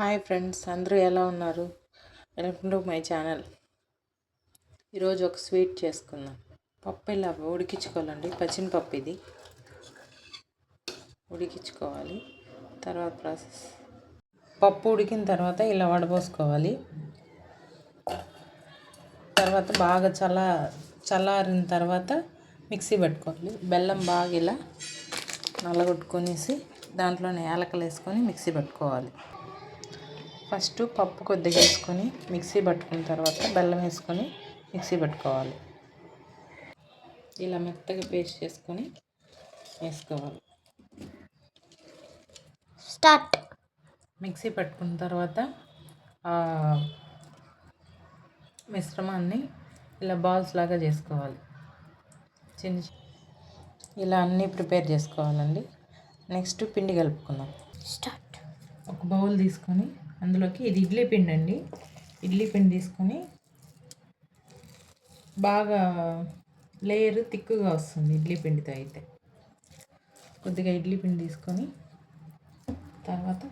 Hi friends, అందరూ ఎలా ఉన్నారు? Welcome to my channel. ఈరోజు ఒక స్వీట్ చేసుకుందాం. పప్పు ఇలా ఉడికించుకోవాలండి. పచ్చిమిరపప్పు ఇది ఉడికించుకోవాలి. తర్వాత ప్రాసెస్, పప్పు ఉడికిన తర్వాత ఇలా వడపోసుకోవాలి. తర్వాత బాగా చల్లారిన తర్వాత మిక్సీ పెట్టుకోవాలి. బెల్లం బాగా ఇలా నల్లగొట్టుకొనేసి దాంట్లోనే యాలకలు వేసుకొని మిక్సీ పెట్టుకోవాలి. ఫస్ట్ పప్పు కొద్దిగా వేసుకొని మిక్సీ పట్టుకున్న తర్వాత బెల్లం వేసుకొని మిక్సీ పెట్టుకోవాలి. ఇలా మెత్తగా పేస్ట్ చేసుకొని వేసుకోవాలి. స్టార్ట్. మిక్సీ పట్టుకున్న తర్వాత మిశ్రమాన్ని ఇలా బాల్స్ లాగా చేసుకోవాలి. ఇలా అన్నీ ప్రిపేర్ చేసుకోవాలండి. నెక్స్ట్ పిండి కలుపుకుందాం. స్టార్ట్. ఒక బౌల్ తీసుకొని అందులోకి, ఇది ఇడ్లీ పిండి అండి, ఇడ్లీ పిండి తీసుకొని బాగా లేయర్ తిక్కుగా వస్తుంది ఇడ్లీ పిండితో అయితే. కొద్దిగా ఇడ్లీ పిండి తీసుకొని తర్వాత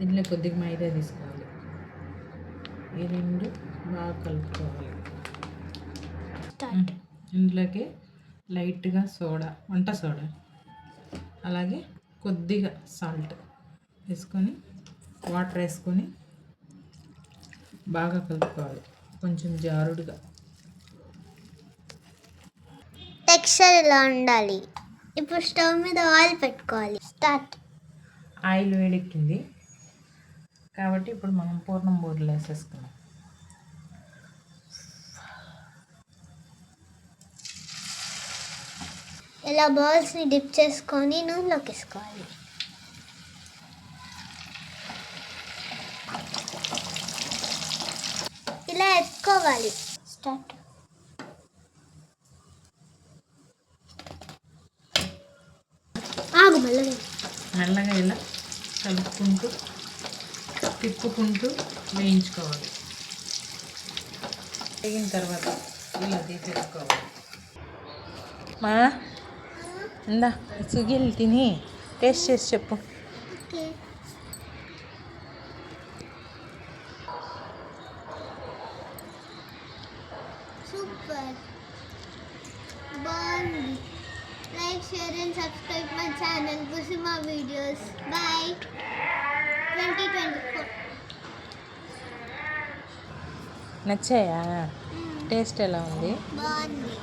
ఇందులో కొద్దిగా మైదా తీసుకోవాలి. ఈ రెండు బాగా కలుపుకోవాలి. ఇందులోకి లైట్గా వంట సోడా, అలాగే కొద్దిగా సాల్ట్ వేసుకొని వాటర్ వేసుకొని బాగా కలుపుకోవాలి. కొంచెం జారుడుగా. టెక్స్చర్ ఇలా ఉండాలి. ఇప్పుడు స్టవ్ మీద ఆయిల్ పెట్టుకోవాలి. స్టార్ట్. ఆయిల్ వేడెక్కింది కాబట్టి ఇప్పుడు మనం పూర్ణం బూరెలు వేసేసుకున్నాం. ఇలా బాల్స్ని డిప్ చేసుకొని నూనెలోకి వేసుకోవాలి. ఇలా ఎత్తుకోవాలి. స్టార్ట్. ఆగు, మెల్లగా ఇలా కలుపుకుంటూ తిప్పుకుంటూ వేయించుకోవాలి. వేగిన తర్వాత ఇలా తీసేసుకోవాలి. మా ఇందా స్విగ్గీలు తిని టేస్ట్ చేసి చెప్పు. సూపర్, బాగుంది. Like, share and subscribe my channel Kusuma videos. Bye. 2024 నచ్చాయా? టేస్ట్ ఎలా ఉంది? బాగుంది.